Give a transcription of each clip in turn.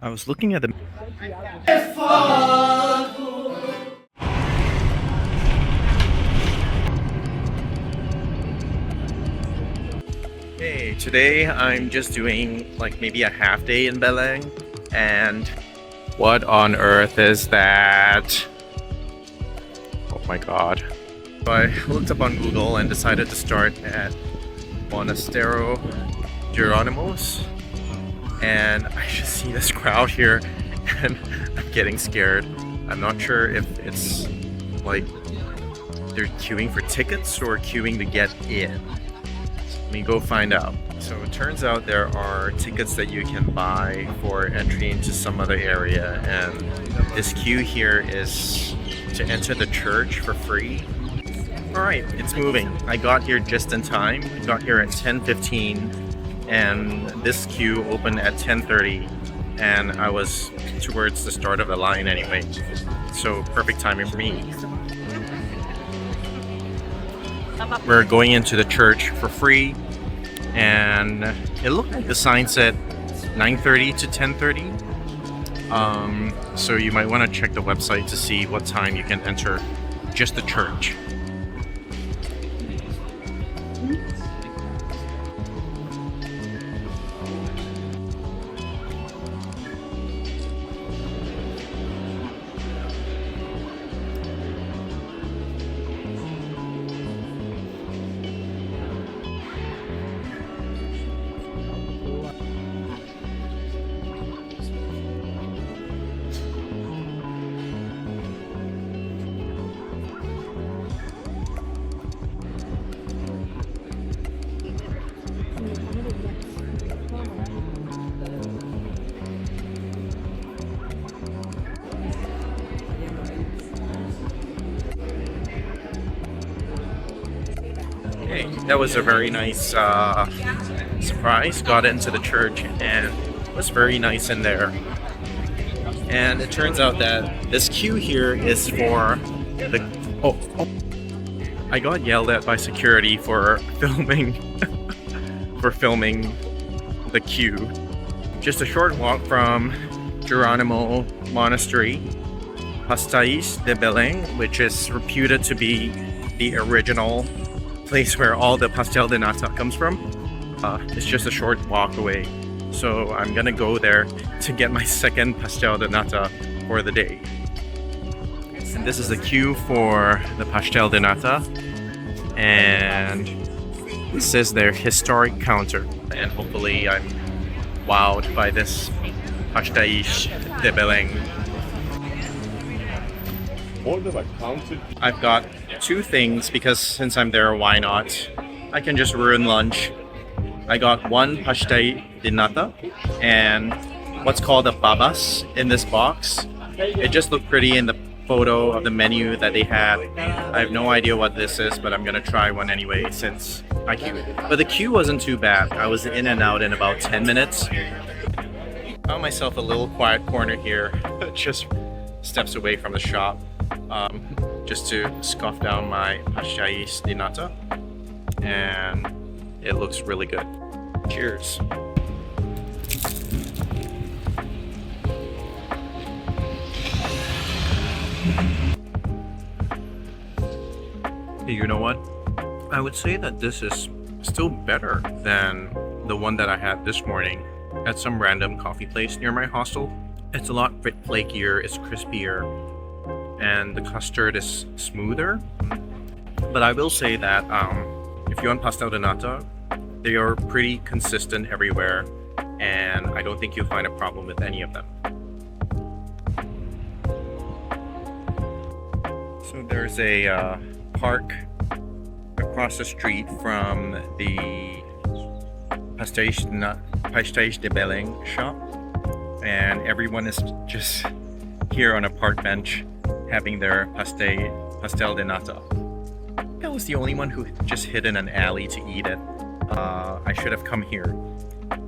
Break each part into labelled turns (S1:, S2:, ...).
S1: I was looking at the. Hey, today I'm just doing like maybe a half day in Belém, and what on earth is that? Oh my god. So I looked up on Google and decided to start at Monasterio Geronimos, and I just see this crowd here and I'm getting scared. I'm not sure if it's like they're queuing for tickets or queuing to get in. Let me go find out. So it turns out there are tickets that you can buy for entry into some other area, and this queue here is to enter the church for free. Alright, it's moving. I got here just in time. I got here at 10:15 and this queue opened at 10:30, and I was towards the start of the line anyway. So perfect timing for me. We're going into the church for free, and it looked like the sign said 9:30 to 10:30. So you might want to check the website to see what time you can enter just the church. That was a very nice surprise. Got into the church and it was very nice in there. And it turns out that this queue here is for the... Oh. I got yelled at by security for filming the queue. Just a short walk from Geronimo Monastery, Pastéis de Belém, which is reputed to be the original place where all the pastel de nata comes from. It's just a short walk away, so I'm gonna go there to get my second pastel de nata for the day. And this is the queue for the pastel de nata, and this is their historic counter, and hopefully I'm wowed by this pastéis de Belém. I've got two things because since I'm there, why not? I can just ruin lunch. I got one pastel de nata and what's called a babas in this box. It just looked pretty in the photo of the menu that they had. I have no idea what this is, but I'm gonna try one anyway since I queued. But the queue wasn't too bad. I was in and out in about 10 minutes. Found myself a little quiet corner here, just steps away from the shop. Just to scoff down my pastéis de nata, and it looks really good. Cheers. You know what? I would say that this is still better than the one that I had this morning at some random coffee place near my hostel. It's a lot flakier, it's crispier, and the custard is smoother. But I will say that if you want pastel de nata, they are pretty consistent everywhere, and I don't think you'll find a problem with any of them. So there's a park across the street from the Pastéis de Belém shop, and everyone is just here on a park bench having their pastel de nata. I was the only one who just hid in an alley to eat it. I should have come here.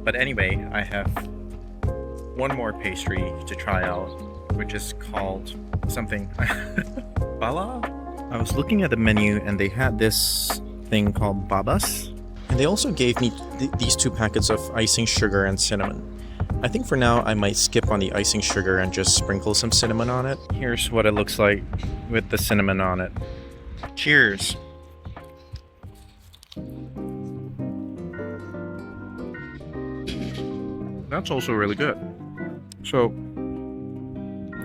S1: But anyway, I have one more pastry to try out, which is called something Bala? I was looking at the menu and they had this thing called babas. And they also gave me these two packets of icing sugar and cinnamon. I think for now I might skip on the icing sugar and just sprinkle some cinnamon on it. Here's what it looks like with the cinnamon on it. Cheers! That's also really good. So,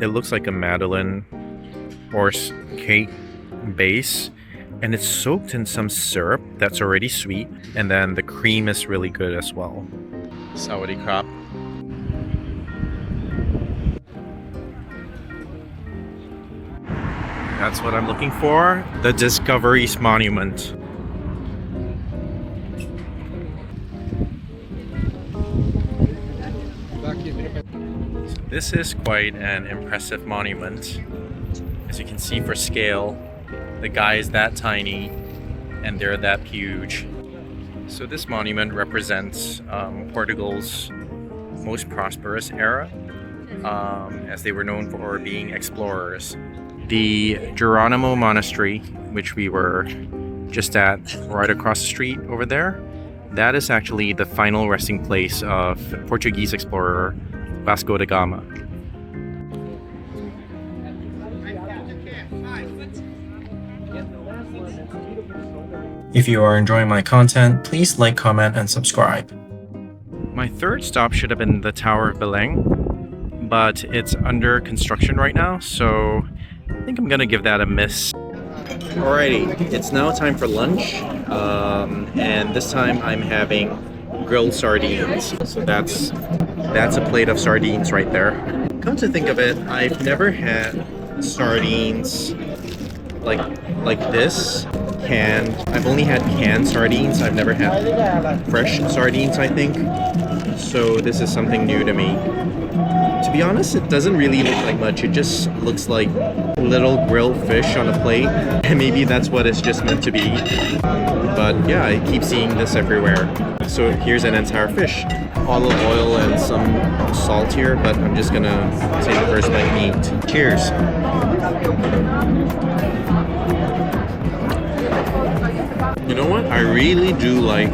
S1: it looks like a Madeleine or cake base, and it's soaked in some syrup that's already sweet, and then the cream is really good as well. Saudi crop. That's what I'm looking for, the Discovery's Monument. This is quite an impressive monument. As you can see, for scale, the guy is that tiny and they're that huge. So this monument represents Portugal's most prosperous era, as they were known for being explorers. The Geronimo Monastery, which we were just at right across the street over there, that is actually the final resting place of Portuguese explorer Vasco da Gama. If you are enjoying my content, please like, comment, and subscribe. My third stop should have been the Tower of Belém, but it's under construction right now, so I think I'm gonna give that a miss. Alrighty, it's now time for lunch, and this time I'm having grilled sardines. So that's a plate of sardines right there. Come to think of it, I've never had sardines like this canned. I've only had canned sardines. I've never had fresh sardines, I think. So this is something new to me. To be honest, it doesn't really look like much. It just looks like little grilled fish on a plate, and maybe that's what it's just meant to be. But yeah, I keep seeing this everywhere. So here's an entire fish. Olive oil and some salt here, but I'm just gonna take the first bite and eat. Cheers! You know what? I really do like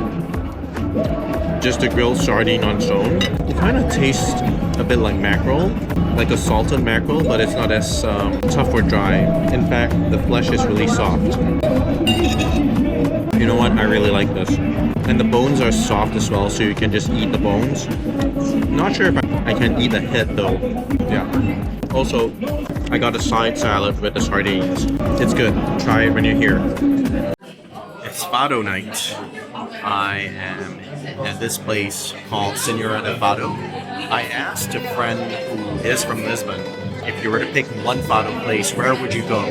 S1: just a grilled sardine on its own. It kind of tastes a bit like mackerel, like a salted mackerel, but it's not as tough or dry. In fact, the flesh is really soft. You know what? I really like this. And the bones are soft as well, so you can just eat the bones. Not sure if I can eat the head though. Yeah. Also, I got a side salad with the sardines. It's good. Try it when you're here. It's Fado night. I am at this place called Senhora de Fado. I asked a friend who is from Lisbon, if you were to pick one Fado place, where would you go?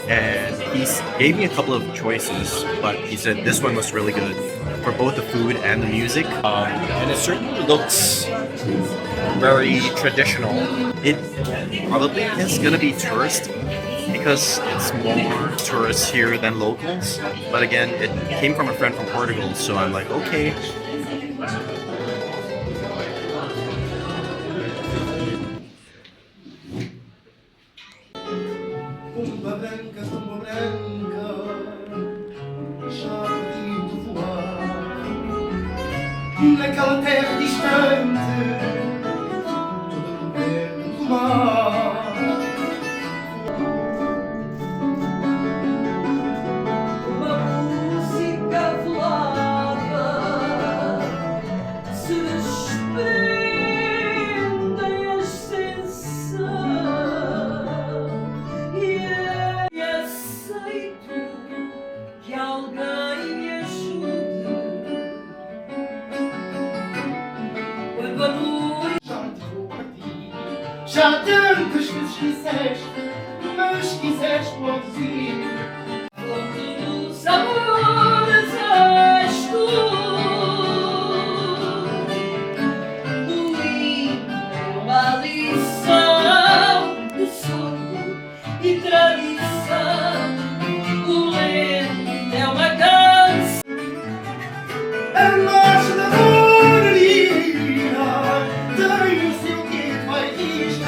S1: And he gave me a couple of choices, but he said this one was really good for both the food and the music. And it certainly looks very traditional. It probably is gonna be tourist because it's more tourists here than locals. But again, it came from a friend from Portugal, so I'm like, okay.
S2: Naquela terra distante, toda coberta do mar. Uma música velada se desprende a ascensão e aceito que alguém me ajude. Já tantas vezes quiseste, mas quiseste podes ir. Onde os amores és tu, o hino é uma lição de sonho e tradição. O lento é uma canção. A marcha da moraria tem o seu quê, vai isto.